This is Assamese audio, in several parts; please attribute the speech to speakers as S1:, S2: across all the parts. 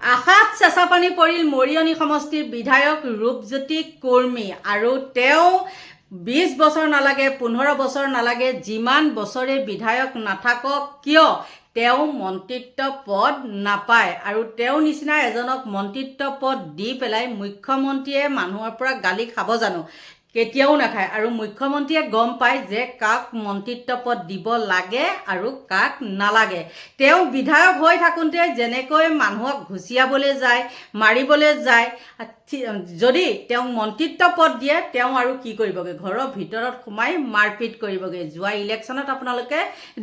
S1: আশাত চেঁচাপানী পৰিল মৰিয়নি সমষ্টিৰ বিধায়ক ৰূপজ্যোতি কুৰ্মী আৰু তেওঁ 20 বছৰ নালাগে 15 বছৰ নালাগে যিমান বছৰে বিধায়ক নাথাকক কিয় তেওঁ মন্ত্ৰিত্ব পদ নাপায় আৰু তেওঁ নিচিনা এজনক মন্ত্ৰিত্ব পদ দি পেলাই মুখ্যমন্ত্ৰীয়ে মানুহৰ পৰা গালি খাব জানো কেতিয়াও নাখায় আৰু মুখ্যমন্ত্ৰীয়ে গম পায় যে কাক মন্ত্ৰিত্ব পদ দিব লাগে আৰু কাক নালাগে তেওঁ বিধায়ক হৈ থাকোঁতে যেনেকৈ মানুহক ঘুচিয়াবলৈ যায় মাৰিবলৈ যায় যদি তেওঁ মন্ত্ৰিত্ব পদ দিয়ে তেওঁ আৰু কি কৰিবগে ঘৰৰ ভিতৰত সোমাই মাৰপিট কৰিবগে যোৱা ইলেকশ্যনত আপোনালোকে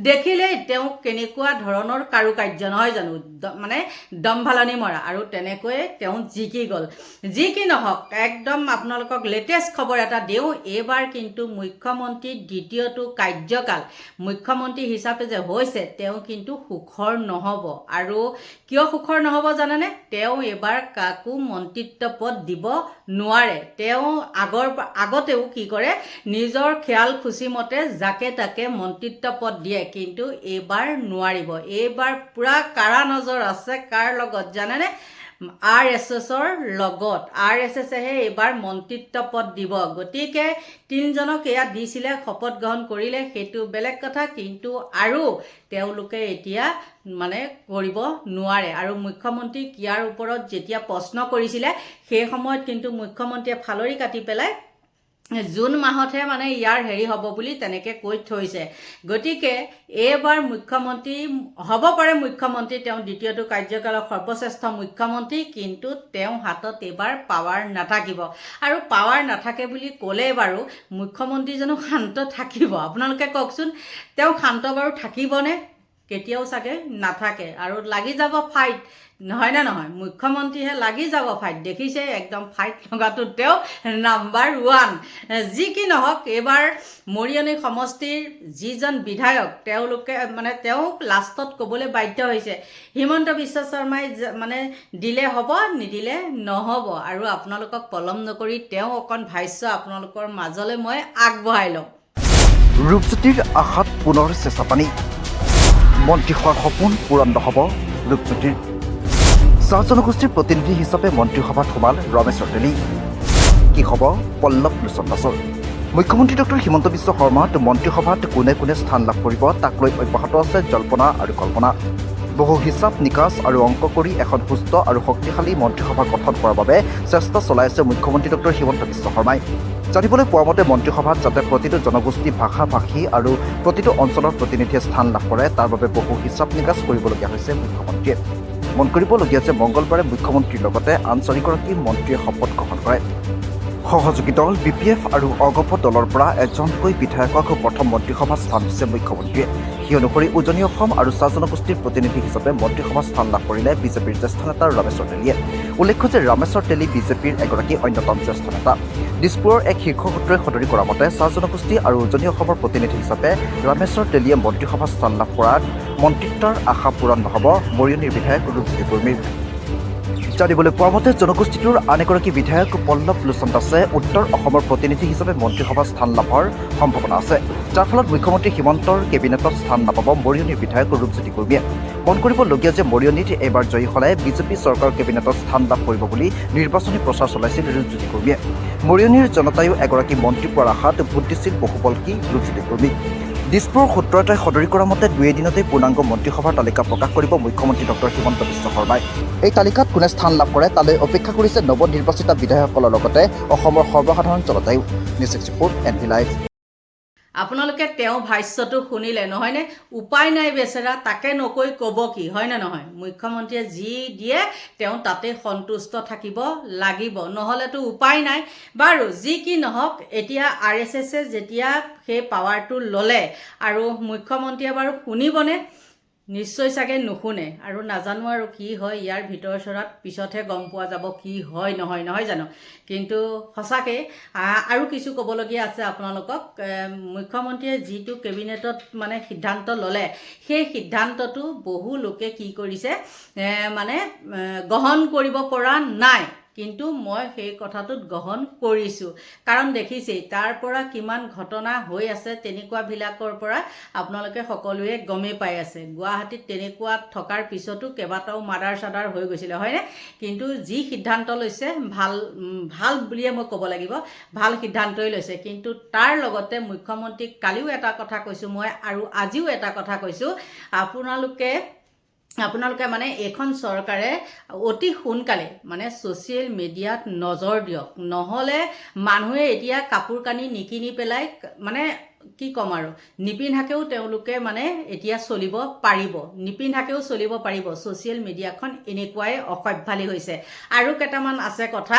S1: দেখিলেই তেওঁ কেনেকুৱা ধৰণৰ কাৰুকাৰ্য নহয় জানো মানে দম্ভালনি মৰা আৰু তেনেকৈয়ে তেওঁ জিকি গ'ল যি কি নহওক একদম আপোনালোকক লেটেষ্ট খবৰ এটা দিওঁ এইবাৰ কিন্তু মুখ্যমন্ত্ৰীৰ দ্বিতীয়টো কাৰ্যকাল মুখ্যমন্ত্ৰী হিচাপে যে হৈছে তেওঁ কিন্তু সুখৰ নহ'ব আৰু কিয় সুখৰ নহ'ব জানেনে তেওঁ এইবাৰ কাকো মন্ত্ৰিত্ব পদ দিব নোৱাৰে তেওঁ আগতেও কি কৰে নিজৰ খেয়াল খুচি মতে যাকে তাকে মন্ত্ৰিত্ব পদ দিয়ে কিন্তু এইবাৰ নোৱাৰিব এইবাৰ পুৰা কাৰা নজৰ আছে কাৰ লগত জানেনে RSSৰ লগত RSSহে এইবাৰ মন্ত্ৰিত্ব পদ দিব গতিকে তিনিজনক এয়া দিছিলে শপত গ্ৰহণ কৰিলে সেইটো বেলেগ কথা কিন্তু আৰু তেওঁলোকে এতিয়া মানে কৰিব নোৱাৰে আৰু মুখ্যমন্ত্ৰীক ইয়াৰ ওপৰত যেতিয়া প্ৰশ্ন কৰিছিলে সেই সময়ত কিন্তু মুখ্যমন্ত্ৰীয়ে ফালৰি কাটি পেলাই জুন মাহতহে মানে ইয়াৰ হেৰি হ'ব বুলি তেনেকৈ কৈ থৈছে গতিকে এইবাৰ মুখ্যমন্ত্ৰী হ'ব পাৰে মুখ্যমন্ত্ৰী তেওঁ দ্বিতীয়টো কাৰ্যকালৰ সৰ্বশ্ৰেষ্ঠ মুখ্যমন্ত্ৰী কিন্তু তেওঁ হাতত এইবাৰ পাৱাৰ নাথাকিব আৰু পাৱাৰ নাথাকে বুলি ক'লে বাৰু মুখ্যমন্ত্ৰী জানো শান্ত থাকিব আপোনালোকে কওকচোন তেওঁ শান্ত বাৰু থাকিবনে কেতিয়াও চাগে নাথাকে আৰু লাগি যাব ফাইট নহয় না নহয় মুখ্যমন্ত্ৰীহে লাগি যাব ফাইট দেখিছে একদম ফাইট লগাটো তেওঁ নাম্বাৰ 1 যি কি নহওক এইবাৰ মৰিয়নি সমষ্টিৰ যিজন বিধায়ক তেওঁলোকে মানে তেওঁ লাষ্টত ক'বলৈ বাধ্য হৈছে হিমন্ত বিশ্ব শৰ্মাই মানে দিলে হ'ব নিদিলে নহ'ব আৰু আপোনালোকক পলম নকৰি তেওঁ অকণ ভাষ্য আপোনালোকৰ মাজলৈ মই আগবঢ়াই লওঁ
S2: ৰূপজ্যোতিৰ আশাত পুনৰ চেঁচাপানী মন্ত্ৰী হোৱাৰ সপোন পূৰণ নহ'ব ৰূপজ্যোতিৰ চাহ জনগোষ্ঠীৰ প্ৰতিনিধি হিচাপে মন্ত্ৰীসভাত সোমাল ৰমেশ্বৰ তেলী কি হ'ব পল্লৱ লোচন দাসৰ মুখ্যমন্ত্ৰী ডক্টৰ হিমন্ত বিশ্ব শৰ্মাত মন্ত্ৰীসভাত কোনে কোনে স্থান লাভ কৰিব তাক লৈ অব্যাহত আছে জল্পনা আৰু কল্পনা বহু হিচাপ নিকাচ আৰু অংক কৰি এখন সুস্থ আৰু শক্তিশালী মন্ত্ৰীসভা গঠন কৰাৰ বাবে চেষ্টা চলাই আছে মুখ্যমন্ত্ৰী ডক্টৰ হিমন্ত বিশ্ব শৰ্মাই জানিবলৈ পোৱা মতে মন্ত্ৰীসভাত যাতে প্ৰতিটো জনগোষ্ঠী ভাষা ভাষী আৰু প্ৰতিটো অঞ্চলৰ প্ৰতিনিধিয়ে স্থান লাভ কৰে তাৰ বাবে বহু হিচাপ নিকাচ কৰিবলগীয়া হৈছে মুখ্যমন্ত্ৰীয়ে মন কৰিবলগীয়া যে মংগলবাৰে মুখ্যমন্ত্ৰীৰ লগতে আন 4গৰাকী মন্ত্ৰীয়ে শপত গ্ৰহণ কৰে সহযোগী দল BPF আৰু অগপ দলৰ পৰা এজনকৈ বিধায়কক প্ৰথম মন্ত্ৰীসভাত স্থান দিছে মুখ্যমন্ত্ৰীয়ে সেই অনুসৰি উজনি অসম আৰু চাহ জনগোষ্ঠীৰ প্ৰতিনিধি হিচাপে মন্ত্ৰীসভাত স্থান লাভ কৰিলে বিজেপিৰ জ্যেষ্ঠ নেতা ৰমেশ্বৰ তেলীয়ে উল্লেখ্য যে ৰমেশ্বৰ তেলী বিজেপিৰ এগৰাকী অন্যতম জ্যেষ্ঠ নেতা দিছপুৰৰ এক শীৰ্ষ সূত্ৰই সদৰি কৰা মতে চাহ জনগোষ্ঠী আৰু উজনি অসমৰ প্ৰতিনিধি হিচাপে ৰমেশ্বৰ তেলীয়ে মন্ত্ৰীসভাত স্থান লাভ কৰাত মন্ত্ৰিত্বৰ আশা পূৰণ নহ'ব মৰিয়নিৰ বিধায়ক ৰূপজ্যোতি কুৰ্মীৰ জানিবলৈ পোৱা মতে জনগোষ্ঠীটোৰ আন এগৰাকী বিধায়ক পল্লৱ লোচন দাসে উত্তৰ অসমৰ প্ৰতিনিধি হিচাপে মন্ত্ৰীসভাত স্থান লাভৰ সম্ভাৱনা আছে যাৰ ফলত মুখ্যমন্ত্ৰী হিমন্তৰ কেবিনেটত স্থান নাপাব মৰিয়নিৰ বিধায়ক ৰূপজ্যোতি কুৰ্মীয়ে মন কৰিবলগীয়া যে মৰিয়নিত এইবাৰ জয়ী হ'লে বিজেপি চৰকাৰৰ কেবিনেটত স্থান লাভ কৰিব বুলি নিৰ্বাচনী প্ৰচাৰ চলাইছিল ৰূপজ্যোতি কুৰ্মীয়ে মৰিয়নিৰ জনতায়ো এগৰাকী মন্ত্ৰী পোৱাৰ আশাত ভোট দিছিল বহুবল্কী ৰূপজ্যোতি কুৰ্মীক দিছপুৰৰ সূত্ৰ এটাই সদৰি কৰা মতে 2 দিনতেই পূৰ্ণাংগ মন্ত্ৰীসভাৰ তালিকা প্ৰকাশ কৰিব মুখ্যমন্ত্ৰী ডক্টৰ হিমন্ত বিশ্ব শৰ্মাই এই তালিকাত কোনে স্থান লাভ কৰে তালৈ অপেক্ষা কৰিছে নৱনিৰ্বাচিত বিধায়কসকলৰ লগতে অসমৰ সৰ্বসাধাৰণ জনতায়ো নিউজ ৰিপৰ্ট NV লাইভ
S1: আপোনালোকে তেওঁ ভাষ্যটো শুনিলে নহয়নে উপায় নাই বেচেৰা তাকে নকৈ ক'ব কি হয় না নহয় মুখ্যমন্ত্ৰীয়ে যি দিয়ে তেওঁ তাতে সন্তুষ্ট থাকিব লাগিব নহ'লেতো উপায় নাই বাৰু যি কি নহওক এতিয়া RSSে যেতিয়া সেই পাৱাৰটো ল'লে আৰু মুখ্যমন্ত্ৰীয়ে বাৰু শুনিবনে নিশ্চয় চাগে নুশুনে আৰু নাজানো আৰু কি হয় ইয়াৰ ভিতৰ চৰাত পিছতহে গম পোৱা যাব কি হয় নহয় জানো কিন্তু সঁচাকৈ আৰু কিছু ক'বলগীয়া আছে আপোনালোকক মুখ্যমন্ত্ৰীয়ে যিটো কেবিনেটত মানে সিদ্ধান্ত ল'লে সেই সিদ্ধান্তটো বহু লোকে কি কৰিছে মানে গ্ৰহণ কৰিব পৰা নাই কিন্তু মই সেই কথাটোত গ্ৰহণ কৰিছোঁ। কাৰণ দেখিছেই তাৰ পৰা কিমান ঘটনা হৈ আছে, তেনেকুৱাবিলাকৰ পৰা আপোনালোকে সকলোৱে গমেই পাই আছে। গুৱাহাটীত তেনেকুৱা থকাৰ পিছতো কেইবাটাও মাৰ্ডাৰ চাৰ্ডাৰ হৈ গৈছিলে, হয়নে? কিন্তু যি সিদ্ধান্ত লৈছে ভাল বুলিয়ে মই ক'ব লাগিব, ভাল সিদ্ধান্তই লৈছে। কিন্তু তাৰ লগতে মুখ্যমন্ত্ৰীক কালিও এটা কথা কৈছোঁ মই, আৰু আজিও এটা কথা কৈছোঁ, আপোনালোকে মানে এইখন চৰকাৰে অতি সোনকালে মানে ছ'চিয়েল মিডিয়াত নজৰ দিয়ক। নহ'লে মানুহে এতিয়া কাপোৰ কানি নিকিনি পেলাই মানে কি ক'ম আৰু, নিপিন্ধাকেও তেওঁলোকে মানে এতিয়া চলিব পাৰিব। ছ'চিয়েল মিডিয়াখন এনেকুৱাই অসভ্যালী হৈছে। আৰু কেইটামান আছে কথা।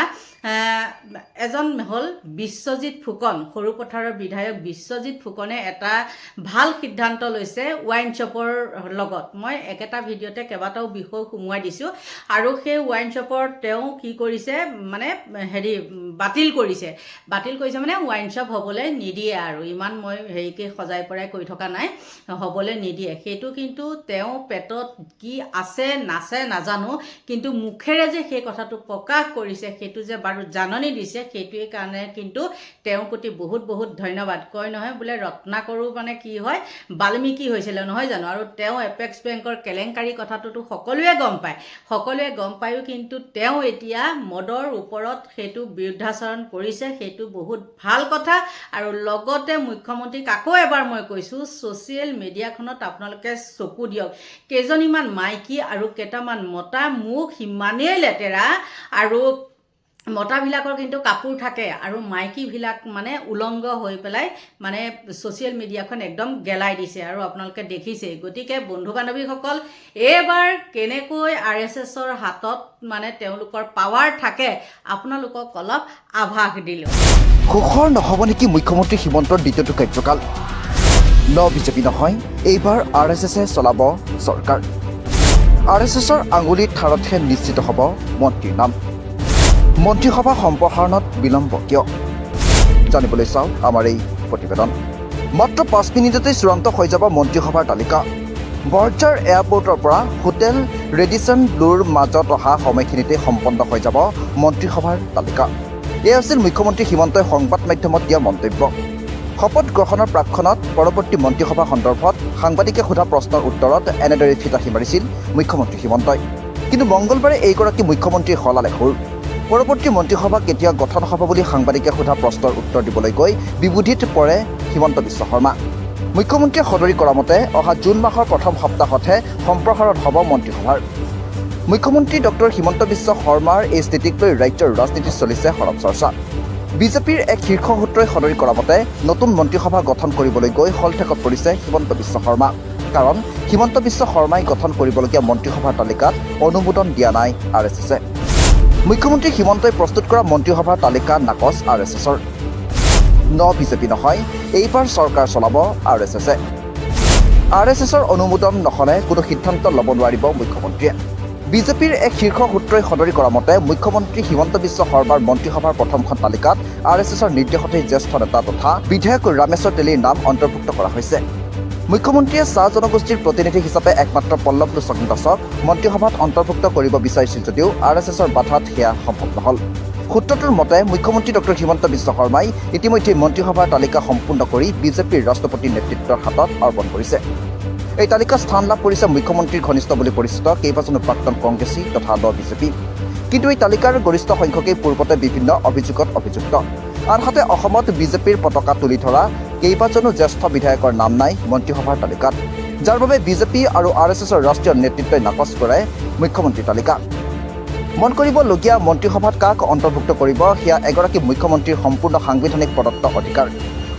S1: এজন হ'ল বিশ্বজিৎ ফুকন, সৰুপথাৰৰ বিধায়ক বিশ্বজিৎ ফুকনে এটা ভাল সিদ্ধান্ত লৈছে ৱাইন শ্বপৰ লগত। মই একেটা ভিডিঅ'তে কেইবাটাও বিষয় সুমুৱাই দিছোঁ। আৰু সেই ৱাইন শ্বপৰ তেওঁ কি কৰিছে মানে বাতিল কৰিছে মানে ৱাইন শ্বপ হ'বলৈ নিদিয়ে। আৰু ইমান মই হেৰিকৈ সজাই পৰাই কৈ থকা নাই, হ'বলৈ নিদিয়ে। সেইটো কিন্তু তেওঁ পেটত কি আছে নাছে নাজানো, কিন্তু মুখেৰে যে সেই কথাটো প্ৰকাশ কৰিছে, সেইটো যে বাৰু জাননী দিছে, সেইটোৱে কাৰণে কিন্তু তেওঁৰ প্ৰতি বহুত বহুত ধন্যবাদ। কয় নহয় বোলে ৰত্নাকৰো মানে কি হয়, বাল্মীকি হৈছিলে নহয় জানো? আৰু তেওঁ এপেক্স বেংকৰ কেলেংকাৰী কথাটোতো সকলোৱে গম পায়ো কিন্তু তেওঁ এতিয়া মদৰ ওপৰত সেইটো বিৰুদ্ধাচৰণ কৰিছে। সেইটো বহুত ভাল কথা। আৰু লগতে মুখ্যমন্ত্ৰীক আকৌ এবাৰ মই কৈছোঁ, ছ'চিয়েল মিডিয়াখনত আপোনালোকে চকু দিয়ক। কেইজনীমান মাইকী আৰু কেইটামান মতা মুখ সিমানেই লেতেৰা, আৰু মতাবিলাকৰ কিন্তু কাপোৰ থাকে আৰু মাইকীবিলাক মানে উলংগ হৈ পেলাই মানে ছ'চিয়েল মিডিয়াখন একদম গেলাই দিছে, আৰু আপোনালোকে দেখিছেই। গতিকে বন্ধু বান্ধৱীসকল, এইবাৰ কেনেকৈ RSSৰ হাতত মানে তেওঁলোকৰ পাৱাৰ থাকে আপোনালোকক অলপ আভাস দিলোঁ।
S2: সুখৰ নহ'ব নেকি মুখ্যমন্ত্ৰী হিমন্তৰ দ্বিতীয়টো কাৰ্যকাল? বিজেপি নহয়, এইবাৰ RSSে চলাব চৰকাৰ। RSSৰ আঙুলিৰ ঠাৰতহে নিশ্চিত হ'ব মন্ত্ৰীৰ নাম। মন্ত্ৰীসভা সম্প্ৰসাৰণত বিলম্ব কিয়? জানিবলৈ চাওক আমাৰ এই প্ৰতিবেদন। মাত্ৰ 5 মিনিটতে চূড়ান্ত হৈ যাব মন্ত্ৰীসভাৰ তালিকা। বৰঝাৰ এয়াৰপৰ্টৰ পৰা হোটেল ৰেডিচন ব্লুৰ মাজত অহা সময়খিনিতে সম্পন্ন হৈ যাব মন্ত্ৰীসভাৰ তালিকা। এয়া আছিল মুখ্যমন্ত্ৰী হিমন্তই সংবাদ মাধ্যমত দিয়া মন্তব্য। শপত গ্ৰহণৰ প্ৰাক্ষণত পৰৱৰ্তী মন্ত্ৰীসভা সন্দৰ্ভত সাংবাদিকে সোধা প্ৰশ্নৰ উত্তৰত এনেদৰে ফিতাহি মাৰিছিল মুখ্যমন্ত্ৰী হিমন্তই। কিন্তু মঙলবাৰে এইগৰাকী মুখ্যমন্ত্ৰীৰ সলালে সুৰ। পৰৱৰ্তী মন্ত্ৰীসভা কেতিয়া গঠন হ'ব বুলি সাংবাদিকে সোধা প্ৰশ্নৰ উত্তৰ দিবলৈ গৈ বিবুধিত পৰে হিমন্ত বিশ্ব শৰ্মা। মুখ্যমন্ত্ৰীয়ে সদৰি কৰা মতে অহা জুন মাহৰ প্ৰথম সপ্তাহতহে সম্প্ৰসাৰণ হ'ব মন্ত্ৰীসভাৰ। মুখ্যমন্ত্ৰী ডক্টৰ হিমন্ত বিশ্ব শৰ্মাৰ এই স্থিতিক লৈ ৰাজ্যৰ ৰাজনীতিত চলিছে সৰব চৰ্চা। বিজেপিৰ এক শীৰ্ষ সূত্ৰই সদৰি কৰা মতে নতুন মন্ত্ৰীসভা গঠন কৰিবলৈ গৈ হলঠেকত পৰিছে হিমন্ত বিশ্ব শৰ্মা। কাৰণ হিমন্ত বিশ্ব শৰ্মাই গঠন কৰিবলগীয়া মন্ত্ৰীসভাৰ তালিকাত অনুমোদন দিয়া নাই RSSে। মুখ্যমন্ত্ৰী হিমন্তই প্ৰস্তুত কৰা মন্ত্ৰীসভাৰ তালিকা নাকচ RSSৰ। বিজেপি নহয়, এইবাৰ চৰকাৰ চলাব RSSে। RSSৰ অনুমোদন নহ'লে কোনো সিদ্ধান্ত ল'ব নোৱাৰিব মুখ্যমন্ত্ৰীয়ে। বিজেপিৰ এক শীৰ্ষ সূত্ৰই সদৰি কৰা মতে মুখ্যমন্ত্ৰী হিমন্ত বিশ্ব শৰ্মাৰ মন্ত্ৰীসভাৰ প্ৰথমখন তালিকাত RSSৰ নিৰ্দেশতেই জ্যেষ্ঠ নেতা তথা বিধায়ক ৰামেশ্বৰ তেলীৰ নাম অন্তৰ্ভুক্ত কৰা হৈছে। মুখ্যমন্ত্ৰীয়ে চাহ জনগোষ্ঠীৰ প্ৰতিনিধি হিচাপে একমাত্ৰ পল্লৱ লোচন দাসক মন্ত্ৰীসভাত অন্তৰ্ভুক্ত কৰিব বিচাৰিছিল যদিও RSSৰ বাধাত সেয়া সম্ভৱ নহ'ল। সূত্ৰটোৰ মতে মুখ্যমন্ত্ৰী ডক্টৰ হিমন্ত বিশ্ব শৰ্মাই ইতিমধ্যে মন্ত্ৰীসভাৰ তালিকা সম্পূৰ্ণ কৰি বিজেপিৰ ৰাষ্ট্ৰপতি নেতৃত্বৰ হাতত অৰ্পণ কৰিছে। এই তালিকাত স্থান লাভ কৰিছে মুখ্যমন্ত্ৰীৰ ঘনিষ্ঠ বুলি পৰিচিত কেইবাজনো প্ৰাক্তন কংগ্ৰেছী তথা বিজেপি। কিন্তু এই তালিকাৰ গৰিষ্ঠ সংখ্যকেই পূৰ্বতে বিভিন্ন অভিযোগত অভিযুক্ত। আনহাতে অসমত বিজেপিৰ পতাকা তুলি ধৰা কেইবাজনো জ্যেষ্ঠ বিধায়কৰ নাম নাই মন্ত্ৰীসভাৰ তালিকাত, যাৰ বাবে বিজেপি আৰু RSSৰ ৰাষ্ট্ৰীয় নেতৃত্বই নাকচ কৰে মুখ্যমন্ত্ৰীৰ তালিকা। মন কৰিবলগীয়া মন্ত্ৰীসভাত কাক অন্তৰ্ভুক্ত কৰিব সেয়া এগৰাকী মুখ্যমন্ত্ৰীৰ সম্পূৰ্ণ সাংবিধানিক প্ৰদত্ত অধিকাৰ।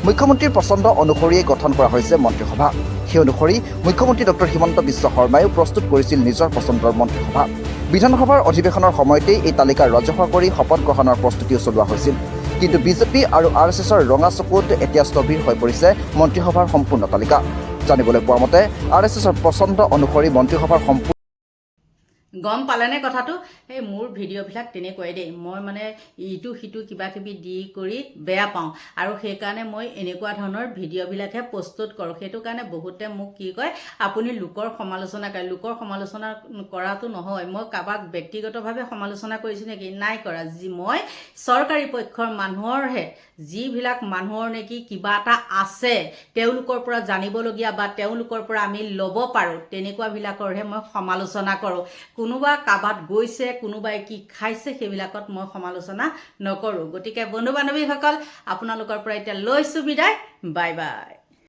S2: মুখ্যমন্ত্ৰীৰ পচন্দ অনুসৰিয়ে গঠন কৰা হৈছে মন্ত্ৰীসভা। সেই অনুসৰি মুখ্যমন্ত্ৰী ডক্টৰ হিমন্ত বিশ্ব শৰ্মায়ো প্ৰস্তুত কৰিছিল নিজৰ পচন্দৰ মন্ত্ৰীসভা। বিধানসভাৰ অধিৱেশনৰ সময়তেই এই তালিকা ৰাজহুৱা কৰি শপত গ্ৰহণৰ প্ৰস্তুতিও চলোৱা হৈছিল। কিন্তু বিজেপি আৰু RSSৰ ৰঙা চকুত এতিয়া স্থবিৰ হৈ পৰিছে মন্ত্ৰীসভাৰ সম্পূৰ্ণ তালিকা। জানিবলৈ পোৱা মতে RSSৰ পচন্দ অনুসৰি মন্ত্ৰীসভাৰ
S1: গম পালেনে কথাটো? এই মোৰ ভিডিঅ'বিলাক তেনেকুৱাই দেই, মই মানে ইটো সিটো কিবা কিবি দি কৰি বেয়া পাওঁ আৰু সেইকাৰণে মই এনেকুৱা ধৰণৰ ভিডিঅ'বিলাকহে প্ৰস্তুত কৰোঁ। সেইটো কাৰণে বহুতে মোক কি কয়, আপুনি লোকৰ সমালোচনা কৰে। লোকৰ সমালোচনা কৰাটো নহয়, মই কাৰোবাক ব্যক্তিগতভাৱে সমালোচনা কৰিছোঁ নেকি? নাই কৰা। মই চৰকাৰী পক্ষৰ মানুহৰহে, যিবিলাক মানুহৰ নেকি কিবা এটা আছে, তেওঁলোকৰ পৰা জানিবলগীয়া বা তেওঁলোকৰ পৰা আমি ল'ব পাৰোঁ, তেনেকুৱাবিলাকৰহে মই সমালোচনা কৰোঁ। কোনোবা কাবাত গৈছে, কোনোবাই কি খাইছে, সেইবিলাকত মই সমালোচনা নকৰোঁ। গতিকে বন্ধু বান্ধৱীসকল, আপোনালোকৰ পৰা এতিয়া লৈছোঁ বিদায়। Bye bye.